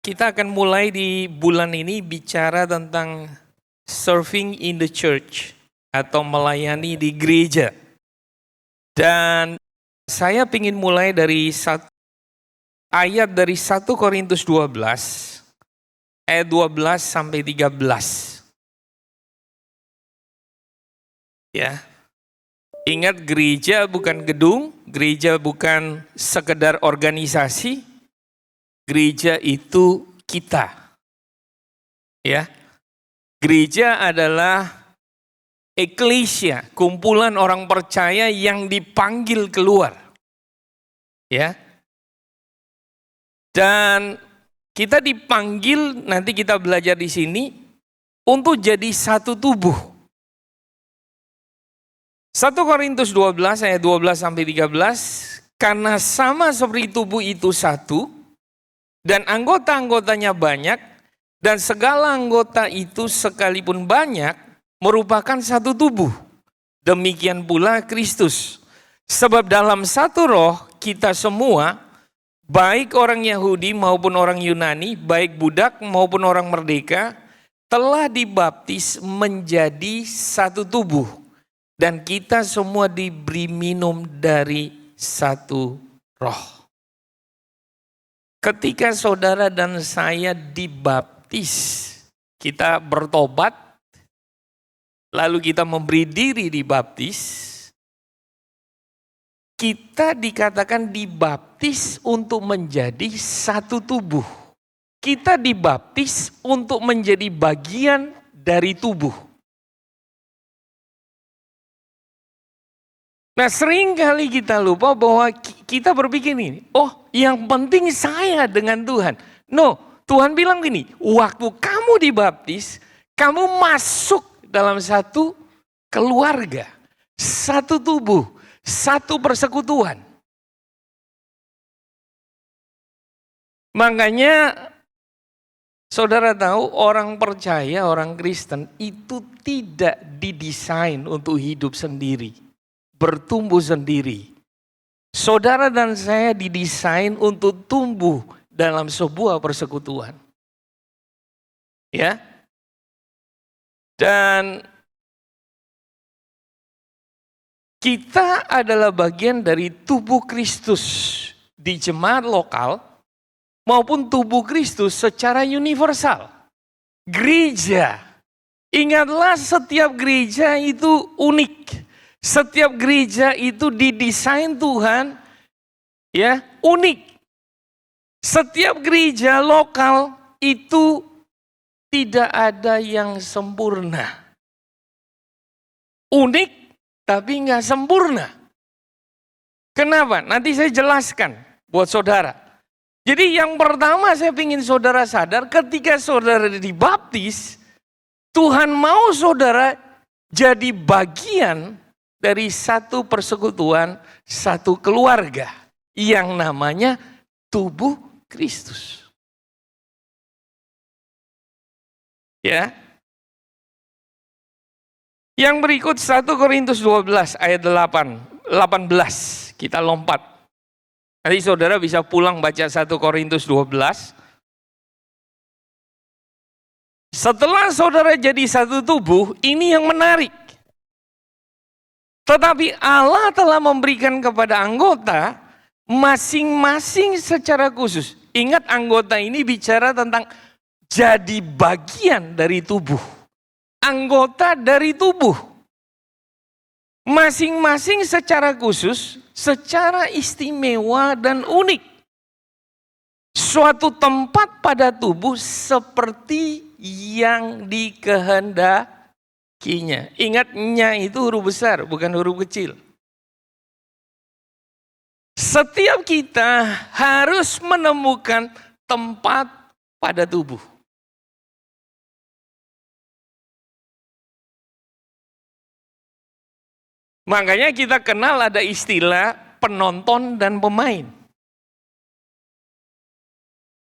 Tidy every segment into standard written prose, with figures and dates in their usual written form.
Kita akan mulai di bulan ini bicara tentang serving in the church atau melayani di gereja. Dan saya ingin mulai dari ayat dari 1 Korintus 12 ayat 12 sampai 13. Ya. Ingat, gereja bukan gedung, gereja bukan sekedar organisasi, gereja itu kita. Ya. Gereja adalah eklesia, kumpulan orang percaya yang dipanggil keluar. Ya. Dan kita dipanggil, nanti kita belajar di sini, untuk jadi satu tubuh. 1 Korintus 12 ayat 12 sampai 13, karena sama seperti tubuh itu satu, dan anggota-anggotanya banyak, dan segala anggota itu sekalipun banyak, merupakan satu tubuh. Demikian pula Kristus. Sebab dalam satu roh kita semua, baik orang Yahudi maupun orang Yunani, baik budak maupun orang merdeka, telah dibaptis menjadi satu tubuh. Dan kita semua diberi minum dari satu roh. Ketika saudara dan saya dibaptis, kita bertobat, lalu kita memberi diri dibaptis, kita dikatakan dibaptis untuk menjadi satu tubuh. Kita dibaptis untuk menjadi bagian dari tubuh. Nah, sering kali kita lupa bahwa kita berpikir ini, oh yang penting saya dengan Tuhan. No, Tuhan bilang gini, waktu kamu dibaptis, kamu masuk dalam satu keluarga, satu tubuh, satu persekutuan. Makanya saudara tahu, orang percaya, orang Kristen itu tidak didesain untuk hidup sendiri, bertumbuh sendiri. Saudara dan saya didesain untuk tumbuh dalam sebuah persekutuan. Ya. Dan kita adalah bagian dari tubuh Kristus di jemaat lokal maupun tubuh Kristus secara universal. Gereja. Ingatlah, setiap gereja itu unik. Setiap gereja itu didesain Tuhan, ya, unik. Setiap gereja lokal itu tidak ada yang sempurna. Unik tapi nggak sempurna. Kenapa? Nanti saya jelaskan buat saudara. Jadi yang pertama saya ingin saudara sadar, ketika saudara dibaptis, Tuhan mau saudara jadi bagian dari satu persekutuan, satu keluarga yang namanya tubuh Kristus. Ya. Yang berikut 1 Korintus 12 ayat 18. Kita lompat. Nanti saudara bisa pulang baca 1 Korintus 12. Setelah saudara jadi satu tubuh, ini yang menarik. Tetapi Allah telah memberikan kepada anggota masing-masing secara khusus. Ingat, anggota ini bicara tentang jadi bagian dari tubuh. Anggota dari tubuh. Masing-masing secara khusus, secara istimewa dan unik. Suatu tempat pada tubuh seperti yang dikehendakinya. Ingatnya itu huruf besar, bukan huruf kecil. Setiap kita harus menemukan tempat pada tubuh. Makanya kita kenal ada istilah penonton dan pemain.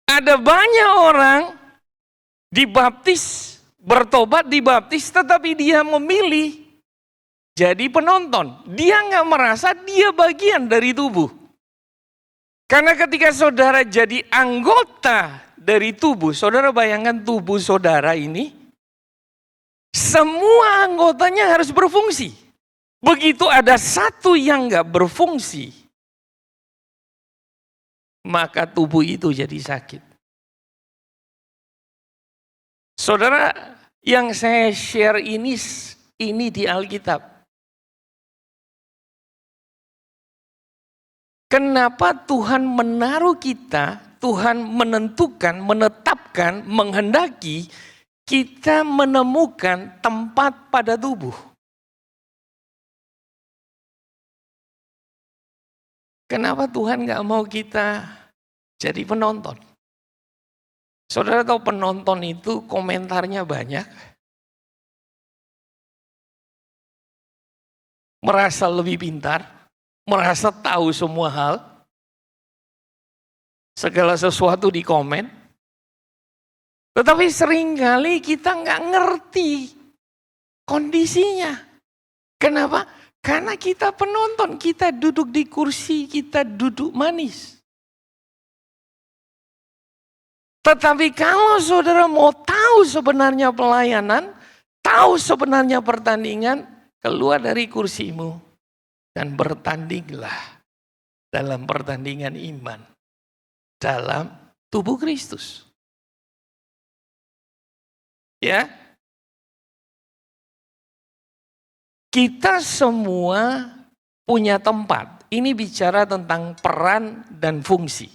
Ada banyak orang dibaptis, bertobat dibaptis, tetapi dia memilih jadi penonton. Dia nggak merasa dia bagian dari tubuh. Karena ketika saudara jadi anggota dari tubuh, saudara bayangkan tubuh saudara ini, semua anggotanya harus berfungsi. Begitu ada satu yang nggak berfungsi, maka tubuh itu jadi sakit. Saudara, yang saya share ini di Alkitab. Kenapa Tuhan menaruh kita, Tuhan menentukan, menetapkan, menghendaki kita menemukan tempat pada tubuh. Kenapa Tuhan gak mau kita jadi penonton? Saudara tahu penonton itu komentarnya banyak. Merasa lebih pintar. Merasa tahu semua hal. Segala sesuatu di komen. Tetapi seringkali kita nggak ngerti kondisinya. Kenapa? Karena kita penonton, kita duduk di kursi, kita duduk manis. Tetapi kalau saudara mau tahu sebenarnya pelayanan, tahu sebenarnya pertandingan, keluar dari kursimu dan bertandinglah dalam pertandingan iman dalam tubuh Kristus. Ya, kita semua punya tempat. Ini bicara tentang peran dan fungsi.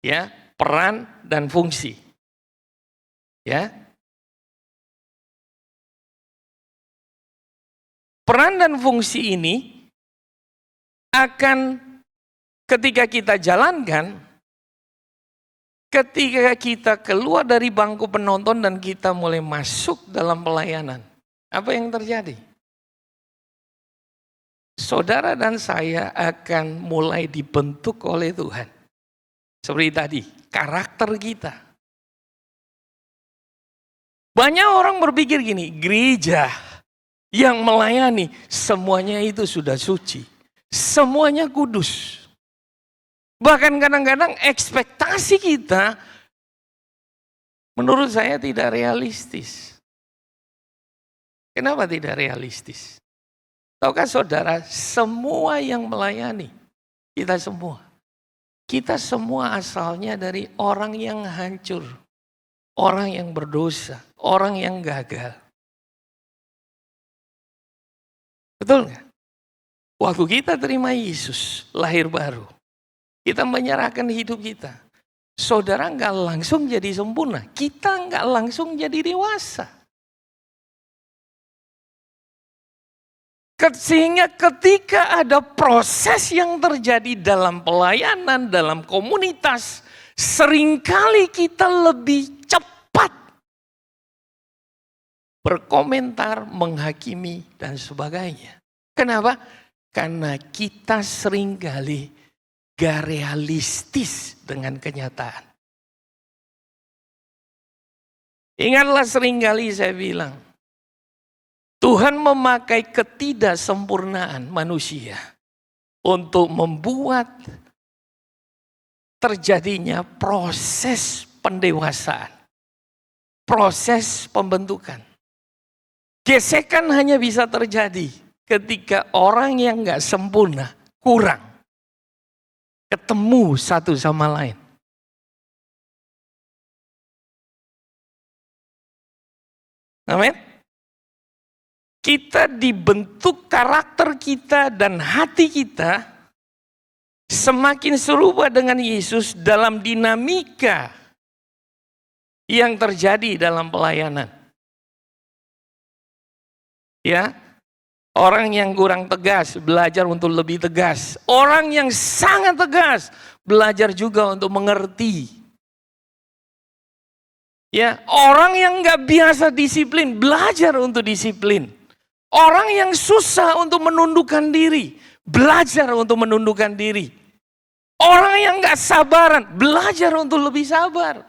Ya, peran dan fungsi. Ya. Peran dan fungsi ini akan ketika kita jalankan, ketika kita keluar dari bangku penonton dan kita mulai masuk dalam pelayanan. Apa yang terjadi? Saudara dan saya akan mulai dibentuk oleh Tuhan. Seperti tadi, karakter kita. Banyak orang berpikir gini, gereja yang melayani semuanya itu sudah suci. Semuanya kudus. Bahkan kadang-kadang ekspektasi kita menurut saya tidak realistis. Kenapa tidak realistis? Tahukah saudara, semua yang melayani, kita semua asalnya dari orang yang hancur, orang yang berdosa, orang yang gagal. Betul nggak? Waktu kita terima Yesus, lahir baru, kita menyerahkan hidup kita. Saudara nggak langsung jadi sempurna, kita nggak langsung jadi dewasa. Sehingga ketika ada proses yang terjadi dalam pelayanan, dalam komunitas, seringkali kita lebih cepat berkomentar, menghakimi, dan sebagainya. Kenapa? Karena kita seringkali gak realistis dengan kenyataan. Ingatlah seringkali saya bilang, Tuhan memakai ketidaksempurnaan manusia untuk membuat terjadinya proses pendewasaan, proses pembentukan. Gesekan hanya bisa terjadi ketika orang yang gak sempurna, kurang, ketemu satu sama lain. Amin. Kita dibentuk karakter kita dan hati kita semakin serupa dengan Yesus dalam dinamika yang terjadi dalam pelayanan. Ya, orang yang kurang tegas belajar untuk lebih tegas. Orang yang sangat tegas belajar juga untuk mengerti. Ya, orang yang nggak biasa disiplin belajar untuk disiplin. Orang yang susah untuk menundukkan diri, belajar untuk menundukkan diri. Orang yang gak sabaran, belajar untuk lebih sabar.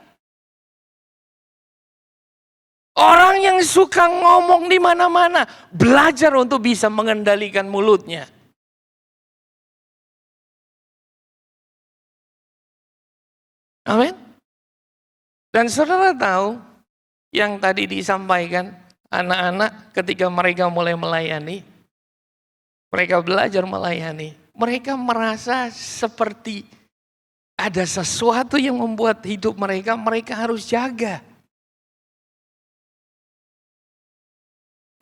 Orang yang suka ngomong di mana-mana, belajar untuk bisa mengendalikan mulutnya. Amin. Dan saudara tahu yang tadi disampaikan, anak-anak ketika mereka mulai melayani, mereka belajar melayani, mereka merasa seperti ada sesuatu yang membuat hidup mereka harus jaga.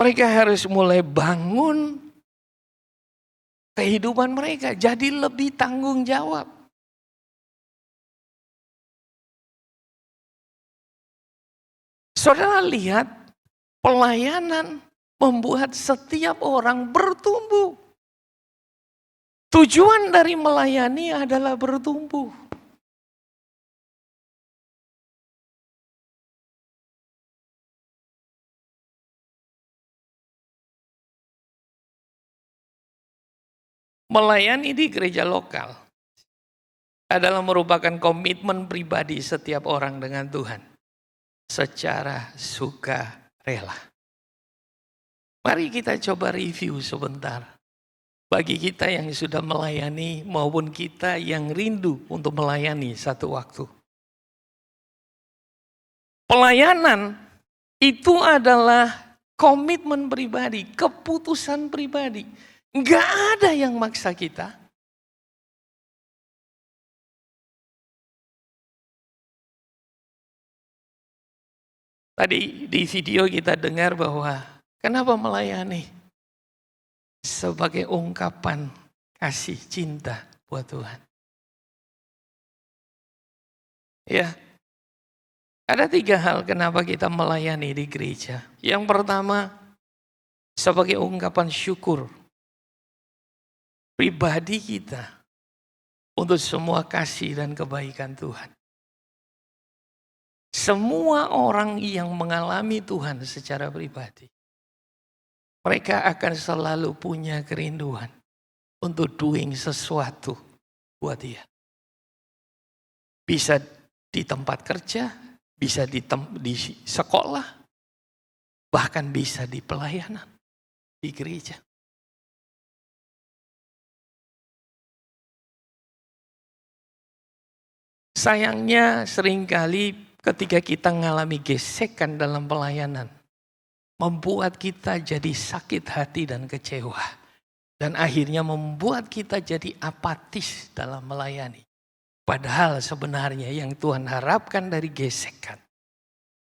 Mereka harus mulai bangun kehidupan mereka, jadi lebih tanggung jawab. Saudara lihat, pelayanan membuat setiap orang bertumbuh. Tujuan dari melayani adalah bertumbuh. Melayani di gereja lokal adalah merupakan komitmen pribadi setiap orang dengan Tuhan secara sukarela. Mari kita coba review sebentar. Bagi kita yang sudah melayani maupun kita yang rindu untuk melayani satu waktu. Pelayanan itu adalah komitmen pribadi, keputusan pribadi. Enggak ada yang maksa kita. Tadi di video kita dengar bahwa kenapa melayani? Sebagai ungkapan kasih cinta buat Tuhan. Ya, ada 3 hal kenapa kita melayani di gereja. Yang pertama, sebagai ungkapan syukur pribadi kita untuk semua kasih dan kebaikan Tuhan. Semua orang yang mengalami Tuhan secara pribadi, mereka akan selalu punya kerinduan untuk doing sesuatu buat dia. Bisa di tempat kerja, bisa di sekolah, bahkan bisa di pelayanan, di gereja. Sayangnya seringkali ketika kita mengalami gesekan dalam pelayanan, membuat kita jadi sakit hati dan kecewa. Dan akhirnya membuat kita jadi apatis dalam melayani. Padahal sebenarnya yang Tuhan harapkan dari gesekan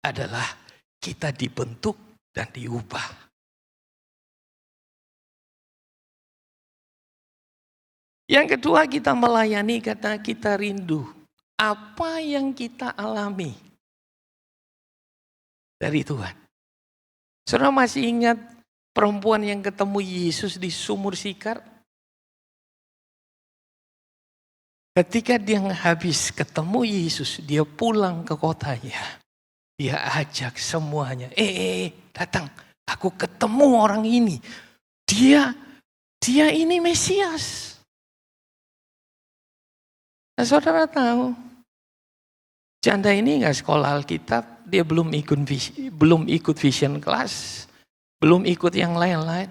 adalah kita dibentuk dan diubah. Yang kedua, kita melayani karena kita rindu apa yang kita alami dari Tuhan. Saudara masih ingat perempuan yang ketemu Yesus di sumur Sikar? Ketika dia habis ketemu Yesus, dia pulang ke kotanya. Dia ajak semuanya, datang, aku ketemu orang ini. Dia ini Mesias. Nah, saudara tahu, janda ini nggak sekolah Alkitab, dia belum ikut vision class, belum ikut yang lain-lain.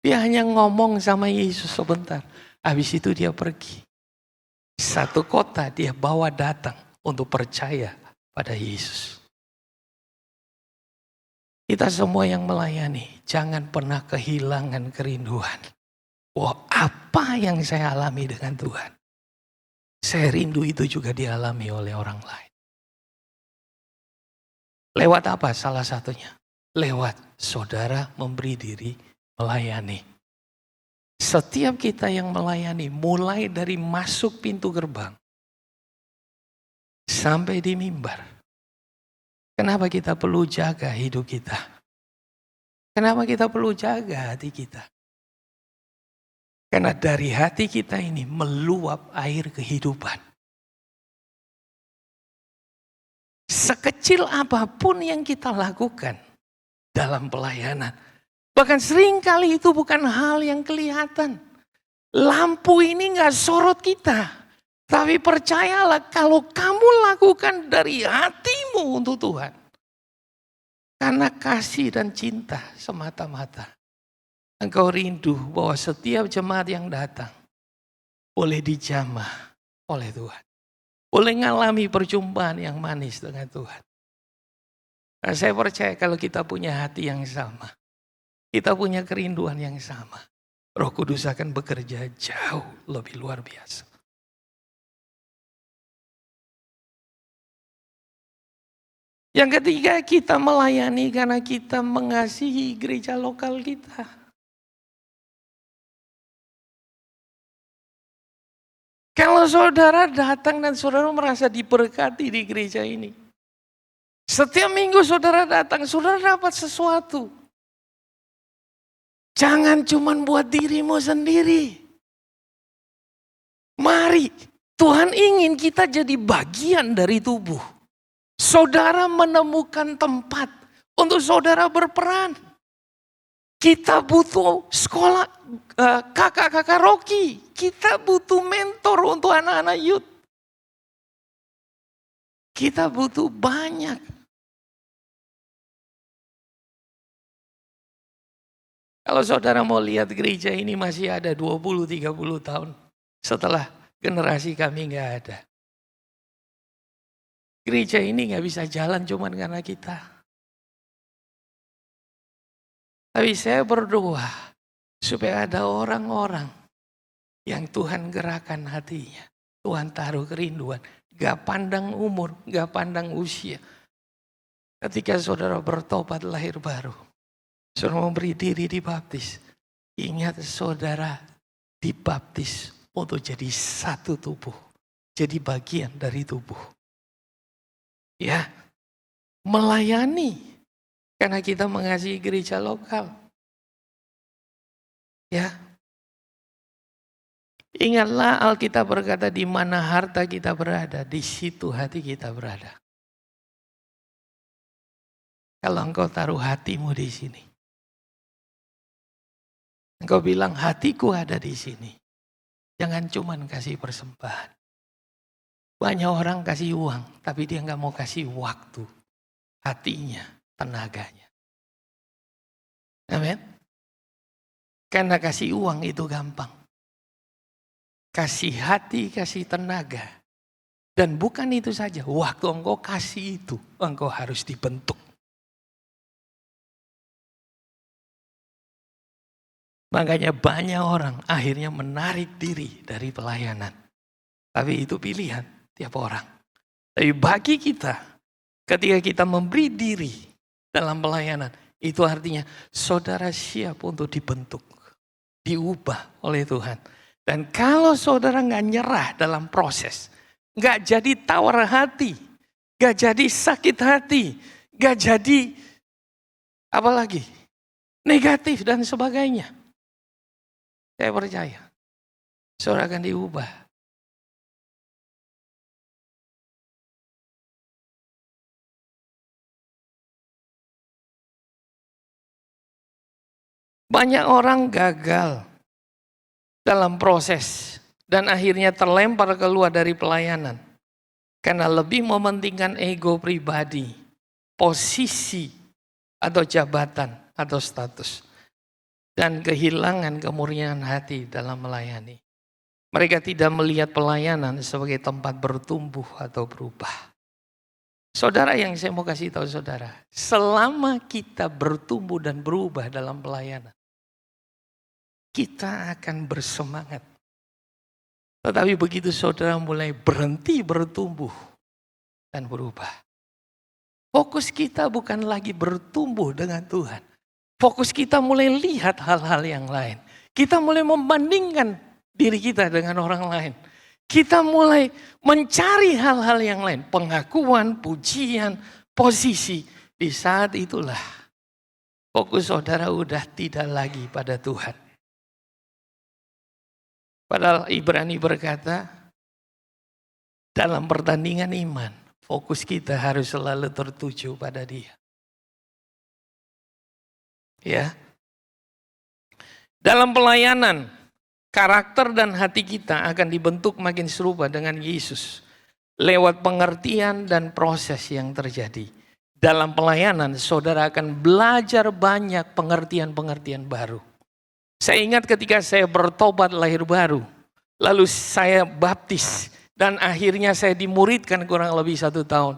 Dia hanya ngomong sama Yesus sebentar. Habis itu dia pergi. Satu kota dia bawa datang untuk percaya pada Yesus. Kita semua yang melayani, jangan pernah kehilangan kerinduan. Wah, apa yang saya alami dengan Tuhan? Saya rindu itu juga dialami oleh orang lain. Lewat apa salah satunya? Lewat saudara memberi diri melayani. Setiap kita yang melayani, mulai dari masuk pintu gerbang sampai di mimbar. Kenapa kita perlu jaga hidup kita? Kenapa kita perlu jaga hati kita? Karena dari hati kita ini meluap air kehidupan. Sekecil apapun yang kita lakukan dalam pelayanan, bahkan seringkali itu bukan hal yang kelihatan. Lampu ini gak sorot kita. Tapi percayalah kalau kamu lakukan dari hatimu untuk Tuhan. Karena kasih dan cinta semata-mata. Engkau rindu bahwa setiap jemaat yang datang boleh dijamah oleh Tuhan. boleh ngalami perjumpaan yang manis dengan Tuhan. Nah, saya percaya kalau kita punya hati yang sama, kita punya kerinduan yang sama, Roh Kudus akan bekerja jauh lebih luar biasa. Yang ketiga, kita melayani karena kita mengasihi gereja lokal kita. Kalau saudara datang dan saudara merasa diberkati di gereja ini, setiap minggu saudara datang, saudara dapat sesuatu. Jangan cuma buat dirimu sendiri. Mari, Tuhan ingin kita jadi bagian dari tubuh. Saudara menemukan tempat untuk saudara berperan. Kita butuh sekolah kakak-kakak Rocky. Kita butuh mentor untuk anak-anak youth. Kita butuh banyak. Kalau saudara mau lihat gereja ini masih ada 20-30 tahun setelah generasi kami nggak ada. Gereja ini nggak bisa jalan cuma karena kita. Tapi saya berdoa supaya ada orang-orang yang Tuhan gerakan hatinya. Tuhan taruh kerinduan. Gak pandang umur, gak pandang usia. Ketika saudara bertobat lahir baru, saudara memberi diri dibaptis. Ingat saudara dibaptis untuk jadi satu tubuh. Jadi bagian dari tubuh. Ya, melayani karena kita mengasihi gereja lokal. Ya, ingatlah Alkitab berkata di mana harta kita berada, di situ hati kita berada. Kalau engkau taruh hatimu di sini, engkau bilang hatiku ada di sini, jangan cuma kasih persembahan. Banyak orang kasih uang, tapi dia nggak mau kasih waktu, hatinya, tenaganya. Amin. Karena kasih uang itu gampang. Kasih hati, kasih tenaga. Dan bukan itu saja, waktu engkau kasih itu, engkau harus dibentuk. Makanya banyak orang akhirnya menarik diri dari pelayanan. Tapi itu pilihan tiap orang. Tapi bagi kita, ketika kita memberi diri dalam pelayanan, itu artinya saudara siap untuk dibentuk, diubah oleh Tuhan. Dan kalau saudara nggak nyerah dalam proses, nggak jadi tawar hati, nggak jadi sakit hati, nggak jadi apalagi negatif dan sebagainya, saya percaya saudara akan diubah. Banyak orang gagal dalam proses dan akhirnya terlempar keluar dari pelayanan karena lebih mementingkan ego pribadi, posisi atau jabatan atau status dan kehilangan kemurnian hati dalam melayani. Mereka tidak melihat pelayanan sebagai tempat bertumbuh atau berubah. Saudara, yang saya mau kasih tahu saudara, selama kita bertumbuh dan berubah dalam pelayanan, kita akan bersemangat. Tetapi begitu saudara mulai berhenti bertumbuh dan berubah, fokus kita bukan lagi bertumbuh dengan Tuhan. Fokus kita mulai lihat hal-hal yang lain. Kita mulai membandingkan diri kita dengan orang lain. Kita mulai mencari hal-hal yang lain. Pengakuan, pujian, posisi. Di saat itulah fokus saudara udah tidak lagi pada Tuhan. Padahal Ibrani berkata, dalam pertandingan iman, fokus kita harus selalu tertuju pada Dia. Ya. Dalam pelayanan, karakter dan hati kita akan dibentuk makin serupa dengan Yesus lewat pengertian dan proses yang terjadi. Dalam pelayanan, saudara akan belajar banyak pengertian-pengertian baru. Saya ingat ketika saya bertobat lahir baru, lalu saya baptis Dan akhirnya saya dimuridkan kurang lebih 1 tahun.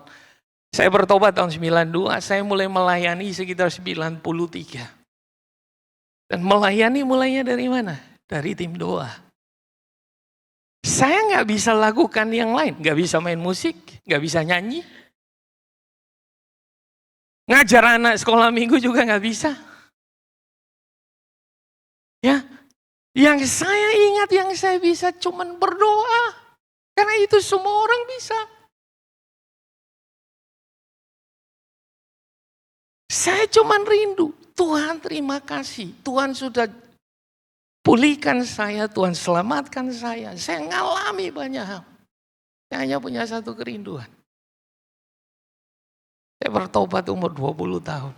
Saya bertobat tahun 92, saya mulai melayani sekitar 93. Dan melayani mulainya dari mana? Dari tim doa. Saya nggak bisa lakukan yang lain, nggak bisa main musik, nggak bisa nyanyi. Ngajar anak sekolah minggu juga nggak bisa. Ya, yang saya ingat, yang saya bisa cuman berdoa. Karena itu semua orang bisa. Saya cuman rindu, Tuhan terima kasih. Tuhan sudah pulihkan saya, Tuhan selamatkan saya. Saya ngalami banyak hal. Saya hanya punya satu kerinduan. Saya bertobat umur 20 tahun.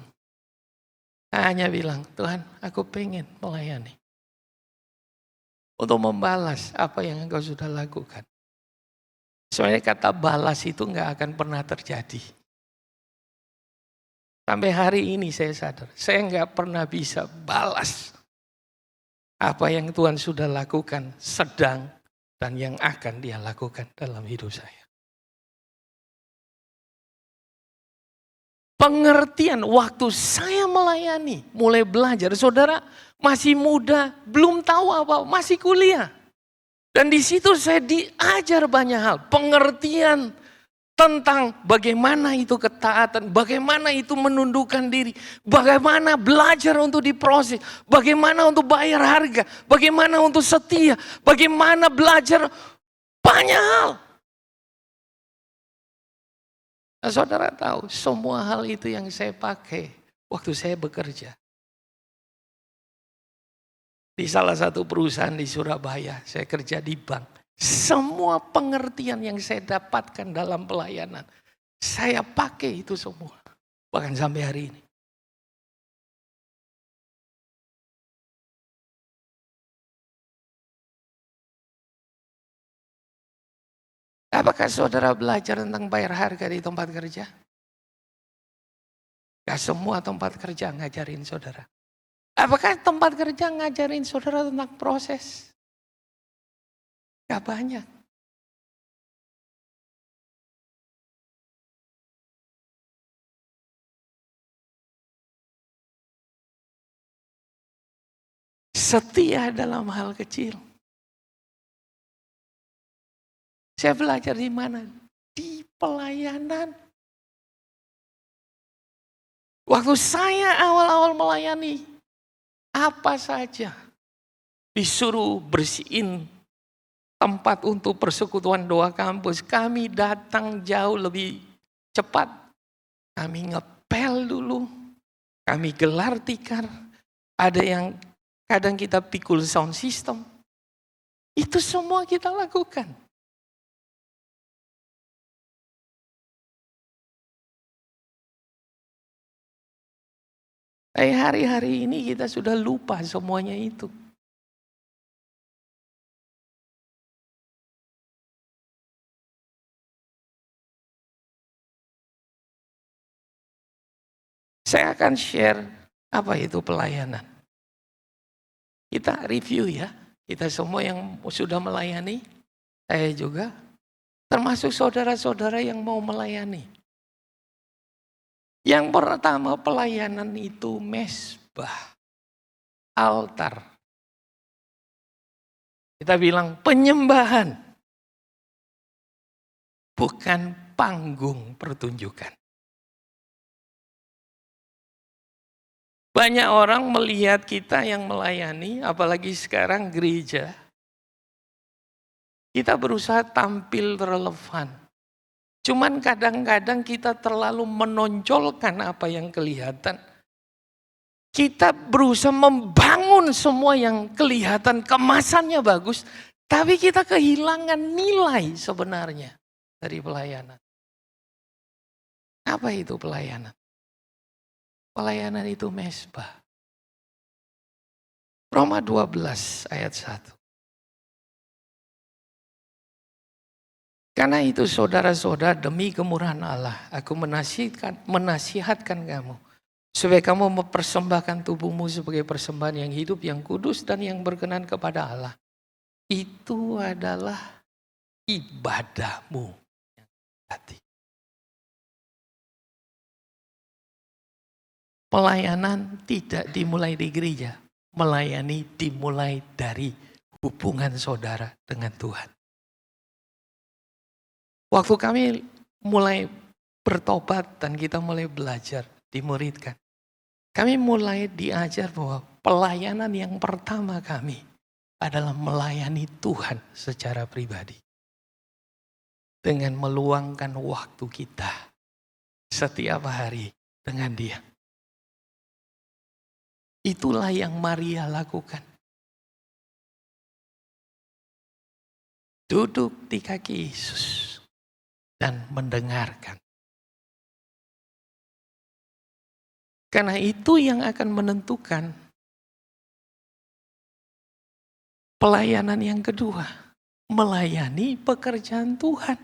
Saya hanya bilang, Tuhan aku pengen melayani. Untuk membalas apa yang Engkau sudah lakukan. Sebenarnya kata balas itu nggak akan pernah terjadi. Sampai hari ini saya sadar, saya nggak pernah bisa balas apa yang Tuhan sudah lakukan, sedang, dan yang akan Dia lakukan dalam hidup saya. Pengertian waktu saya melayani, mulai belajar, saudara masih muda, belum tahu apa, masih kuliah. Dan di situ saya diajar banyak hal, pengertian tentang bagaimana itu ketaatan, bagaimana itu menundukkan diri, bagaimana belajar untuk diproses, bagaimana untuk bayar harga, bagaimana untuk setia, bagaimana belajar banyak hal. Nah, saudara tahu, semua hal itu yang saya pakai waktu saya bekerja. Di salah satu perusahaan di Surabaya, saya kerja di bank. Semua pengertian yang saya dapatkan dalam pelayanan, saya pakai itu semua. Bahkan sampai hari ini. Apakah saudara belajar tentang bayar harga di tempat kerja? Gak semua tempat kerja ngajarin saudara. Apakah tempat kerja ngajarin saudara tentang proses? Gak banyak. Setia dalam hal kecil. Saya belajar di mana? Di pelayanan. Waktu saya awal-awal melayani, apa saja disuruh bersihin tempat untuk persekutuan doa kampus, kami datang jauh lebih cepat. Kami ngepel dulu, kami gelar tikar, ada yang kadang kita pikul sound system. Itu semua kita lakukan. Hari-hari ini kita sudah lupa semuanya itu. Saya akan share apa itu pelayanan. Kita review ya, kita semua yang sudah melayani, saya juga, termasuk saudara-saudara yang mau melayani. Yang pertama pelayanan itu mesbah, altar. Kita bilang penyembahan, bukan panggung pertunjukan. Banyak orang melihat kita yang melayani, apalagi sekarang gereja. Kita berusaha tampil relevan. Cuman kadang-kadang kita terlalu menonjolkan apa yang kelihatan. Kita berusaha membangun semua yang kelihatan, kemasannya bagus. Tapi kita kehilangan nilai sebenarnya dari pelayanan. Apa itu pelayanan? Pelayanan itu mesbah. Roma 12 ayat 1. Karena itu saudara-saudara, demi kemurahan Allah, aku menasihatkan kamu. Supaya kamu mempersembahkan tubuhmu sebagai persembahan yang hidup, yang kudus, dan yang berkenan kepada Allah. Itu adalah ibadahmu yang hati. Pelayanan tidak dimulai di gereja. Melayani dimulai dari hubungan saudara dengan Tuhan. Waktu kami mulai bertobat dan kita mulai belajar, dimuridkan. Kami mulai diajar bahwa pelayanan yang pertama kami adalah melayani Tuhan secara pribadi. Dengan meluangkan waktu kita setiap hari dengan Dia. Itulah yang Maria lakukan. Duduk di kaki Yesus dan mendengarkan. Karena itu yang akan menentukan pelayanan yang kedua. Melayani pekerjaan Tuhan.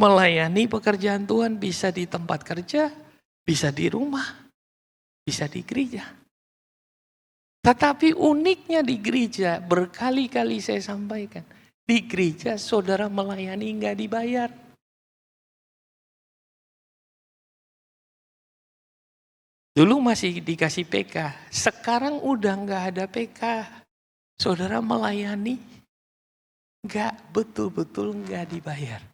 Melayani pekerjaan Tuhan bisa di tempat kerja, bisa di rumah, bisa di gereja. Tetapi uniknya di gereja, berkali-kali saya sampaikan, di gereja saudara melayani nggak dibayar. Dulu masih dikasih PK, sekarang udah nggak ada PK. Saudara melayani nggak betul-betul nggak dibayar.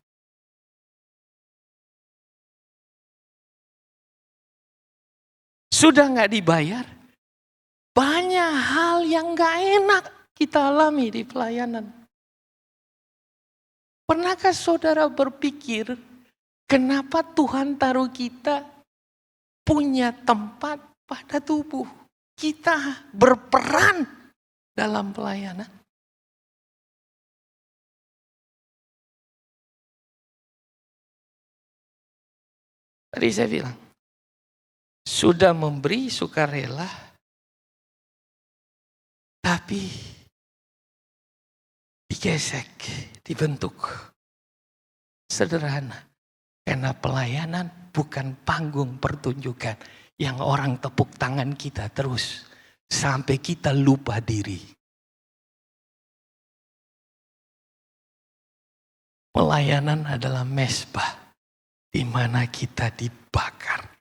Sudah nggak dibayar, banyak hal yang nggak enak kita alami di pelayanan. Pernahkah saudara berpikir, kenapa Tuhan taruh kita punya tempat pada tubuh? Kita berperan dalam pelayanan. Tadi saya bilang, sudah memberi sukarela, tapi digesek, dibentuk. Sederhana, karena pelayanan bukan panggung pertunjukan yang orang tepuk tangan kita terus sampai kita lupa diri. Pelayanan adalah mezbah di mana kita dibakar.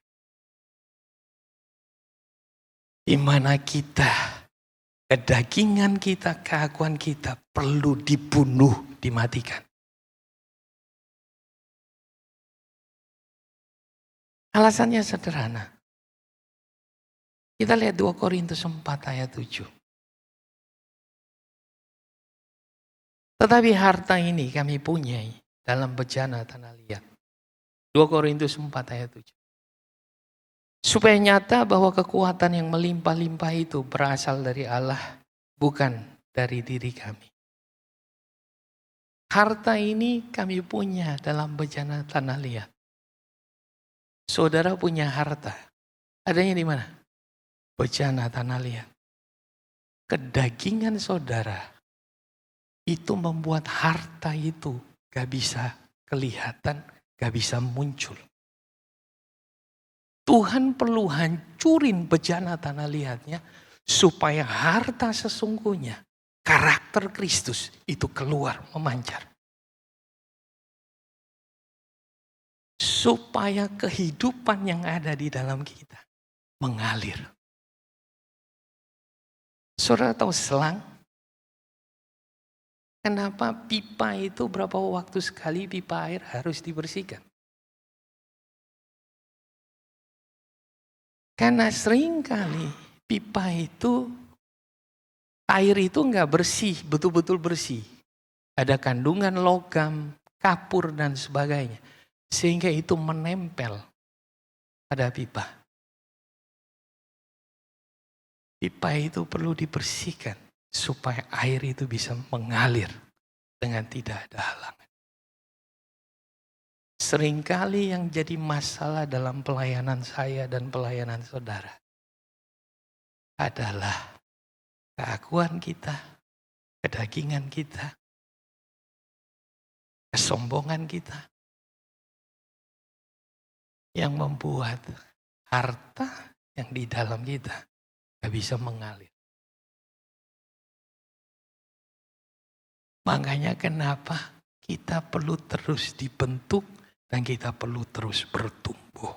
Di mana kita, kedagingan kita, keakuan kita perlu dibunuh, dimatikan. Alasannya sederhana. Kita lihat 2 Korintus 4 ayat 7. Tetapi harta ini kami punyai dalam bejana tanah liat. 2 Korintus 4 ayat 7. Supaya nyata bahwa kekuatan yang melimpah-limpah itu berasal dari Allah, bukan dari diri kami. Harta ini kami punya dalam bejana tanah liat. Saudara punya harta. Adanya di mana? Bejana tanah liat. Kedagingan saudara itu membuat harta itu gak bisa kelihatan, gak bisa muncul. Tuhan perlu hancurin bejana tanah liatnya supaya harta sesungguhnya, karakter Kristus itu keluar memancar. Supaya kehidupan yang ada di dalam kita mengalir. Saudara tahu selang? Kenapa pipa itu berapa waktu sekali pipa air harus dibersihkan? Karena seringkali pipa itu, air itu nggak bersih, betul-betul bersih. Ada kandungan logam, kapur dan sebagainya. Sehingga itu menempel pada pipa. Pipa itu perlu dibersihkan supaya air itu bisa mengalir dengan tidak ada halangan. Seringkali yang jadi masalah dalam pelayanan saya dan pelayanan saudara adalah keakuan kita, kedagingan kita, kesombongan kita yang membuat harta yang di dalam kita gak bisa mengalir. Makanya kenapa kita perlu terus dibentuk dan kita perlu terus bertumbuh.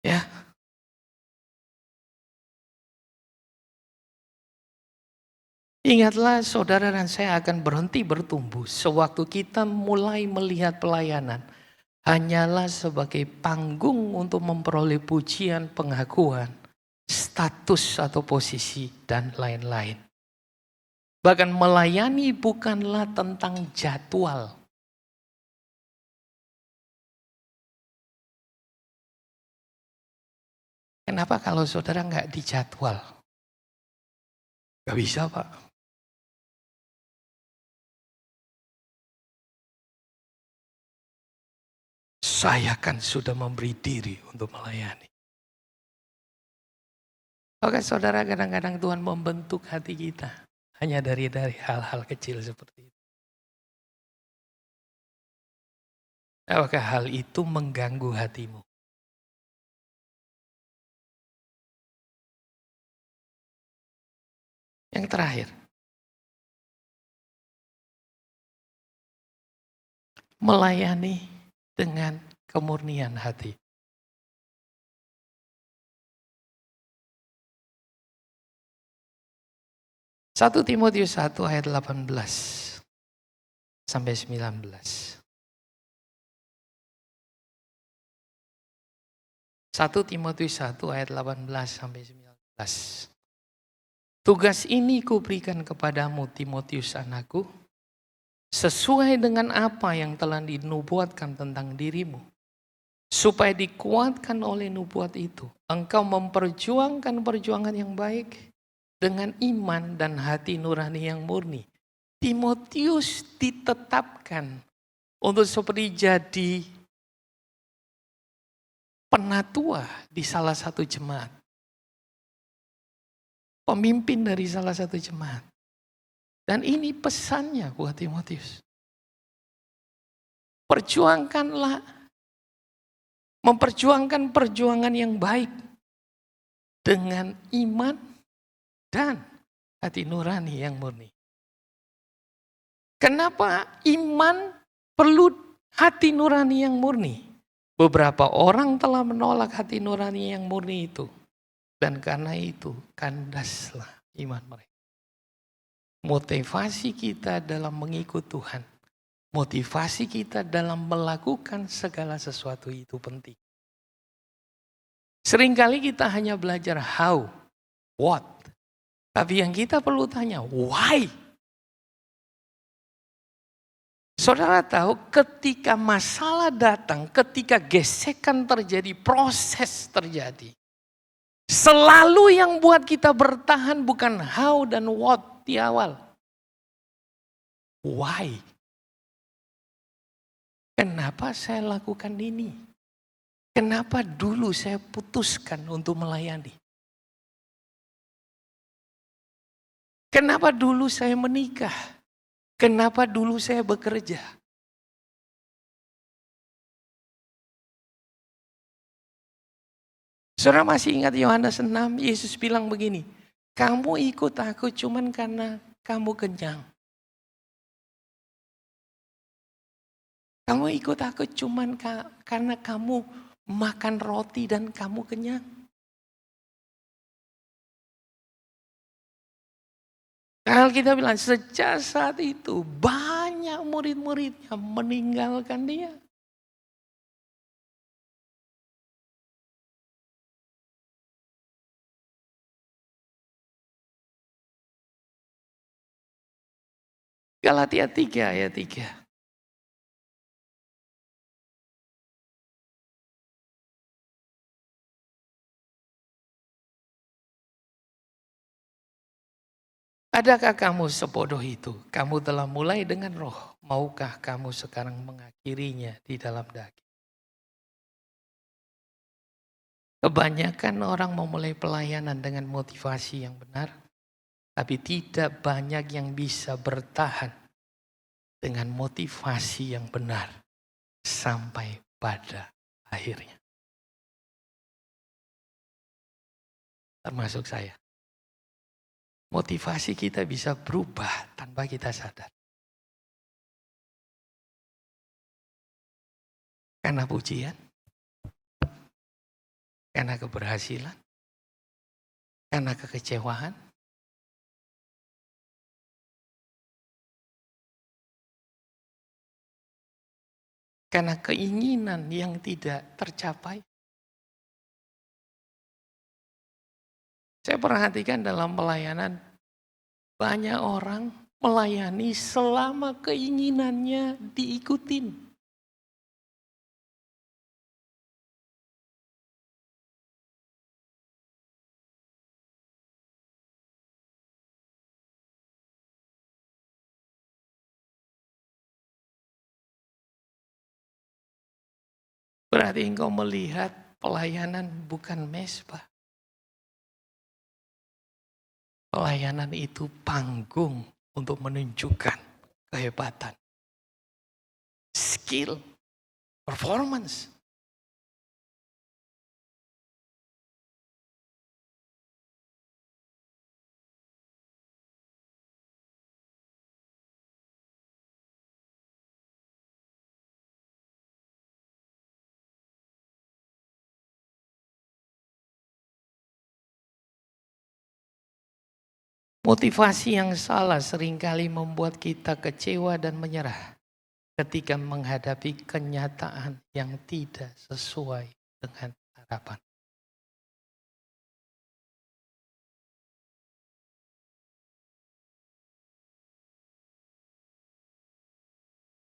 Ya. Ingatlah saudara dan saya akan berhenti bertumbuh sewaktu kita mulai melihat pelayanan hanyalah sebagai panggung untuk memperoleh pujian, pengakuan, status atau posisi, dan lain-lain. Bahkan melayani bukanlah tentang jadwal. Kenapa kalau saudara nggak dijadwal? Nggak bisa, Pak. Saya kan sudah memberi diri untuk melayani. Oke, saudara, kadang-kadang Tuhan membentuk hati kita hanya dari hal-hal kecil seperti itu. Apakah hal itu mengganggu hatimu? Yang terakhir, melayani dengan kemurnian hati. Satu Timotius 1 ayat 18 sampai 19. 1 Timotius 1 ayat 18 sampai 19. Tugas ini kuberikan kepadamu Timotius anakku, sesuai dengan apa yang telah dinubuatkan tentang dirimu. Supaya dikuatkan oleh nubuat itu, engkau memperjuangkan perjuangan yang baik dengan iman dan hati nurani yang murni. Timotius ditetapkan untuk seperti jadi penatua di salah satu jemaat. Pemimpin dari salah satu jemaat. Dan ini pesannya buat Timotius. Perjuangkanlah, memperjuangkan perjuangan yang baik dengan iman dan hati nurani yang murni. Kenapa iman perlu hati nurani yang murni? Beberapa orang telah menolak hati nurani yang murni itu. Dan karena itu kandaslah iman mereka. Motivasi kita dalam mengikut Tuhan. Motivasi kita dalam melakukan segala sesuatu itu penting. Seringkali kita hanya belajar how, what. Tapi yang kita perlu tanya, why? Saudara tahu ketika masalah datang, ketika gesekan terjadi, proses terjadi. Selalu yang buat kita bertahan bukan how dan what di awal. Why? Kenapa saya lakukan ini? Kenapa dulu saya putuskan untuk melayani? Kenapa dulu saya menikah? Kenapa dulu saya bekerja? Saudara masih ingat Yohanes 6, Yesus bilang begini, kamu ikut aku cuman karena kamu kenyang. Kamu ikut aku cuman karena kamu makan roti dan kamu kenyang. Kalau kita bilang sejak saat itu banyak murid-muridnya meninggalkan dia. Galatia 3 ayat 3. Adakah kamu sebodoh itu? Kamu telah mulai dengan roh. Maukah kamu sekarang mengakhirinya di dalam daging? Kebanyakan orang memulai pelayanan dengan motivasi yang benar. Tapi tidak banyak yang bisa bertahan dengan motivasi yang benar sampai pada akhirnya. Termasuk saya. motivasi kita bisa berubah tanpa kita sadar. Karena pujian, karena keberhasilan, karena kekecewaan. Karena keinginan yang tidak tercapai. Saya perhatikan dalam pelayanan, banyak orang melayani selama keinginannya diikutin. Berarti engkau melihat pelayanan bukan mesbah. Pelayanan itu panggung untuk menunjukkan kehebatan, skill, performance. Motivasi yang salah seringkali membuat kita kecewa dan menyerah ketika menghadapi kenyataan yang tidak sesuai dengan harapan.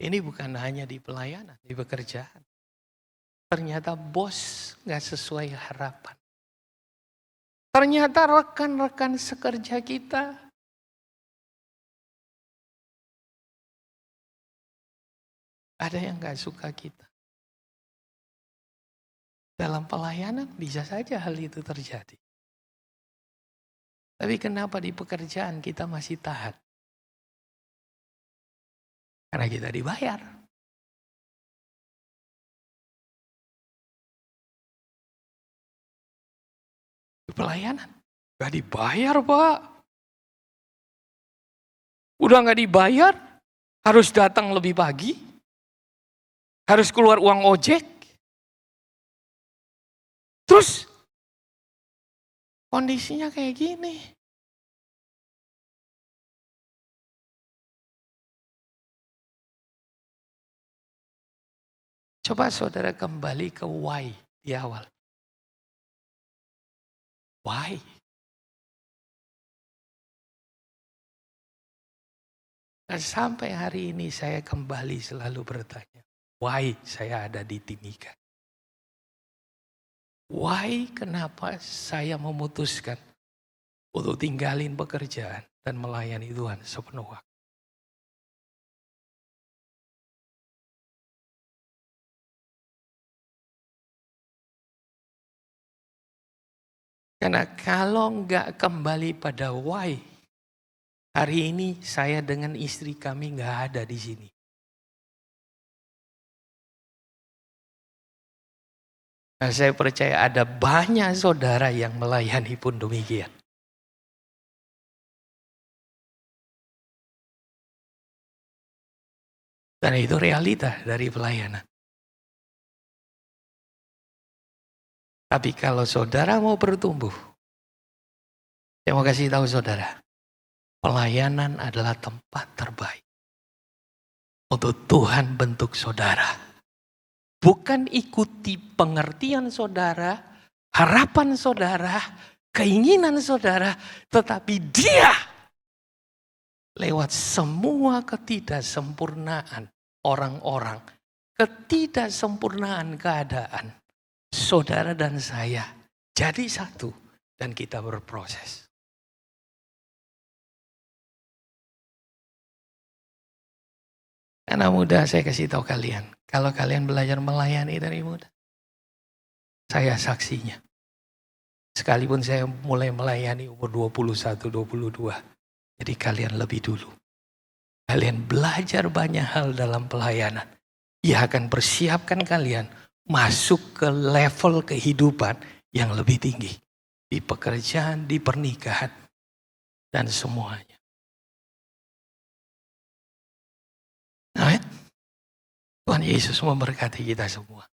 Ini bukan hanya di pelayanan, di pekerjaan. Ternyata bos nggak sesuai harapan. Ternyata rekan-rekan sekerja kita ada yang gak suka kita. Dalam pelayanan bisa saja hal itu terjadi. Tapi kenapa di pekerjaan kita masih tahan? Karena kita dibayar. Pelayanan gak dibayar, Pak. Udah gak dibayar, harus datang lebih pagi, harus keluar uang ojek. Terus kondisinya kayak gini. Coba saudara kembali ke why di awal. Why? Dan sampai hari ini saya kembali selalu bertanya, why saya ada di Timika? Why kenapa saya memutuskan untuk tinggalin pekerjaan dan melayani Tuhan sepenuh waktu? Karena kalau nggak kembali pada why, hari ini saya dengan istri kami nggak ada di sini. Nah, saya percaya ada banyak saudara yang melayani pun demikian. Dan itu realita dari pelayanan. Tapi kalau saudara mau bertumbuh, saya mau kasih tahu saudara, pelayanan adalah tempat terbaik untuk Tuhan bentuk saudara. Bukan ikuti pengertian saudara, harapan saudara, keinginan saudara, tetapi Dia lewat semua ketidaksempurnaan orang-orang, ketidaksempurnaan keadaan, saudara dan saya jadi satu dan kita berproses. Karena muda saya kasih tahu kalian, kalau kalian belajar melayani dari muda, saya saksinya. Sekalipun saya mulai melayani umur 21, 22, jadi kalian lebih dulu. Kalian belajar banyak hal dalam pelayanan. Ia akan persiapkan kalian masuk ke level kehidupan yang lebih tinggi. Di pekerjaan, di pernikahan. dan semuanya. Amin. Tuhan Yesus memberkati kita semua.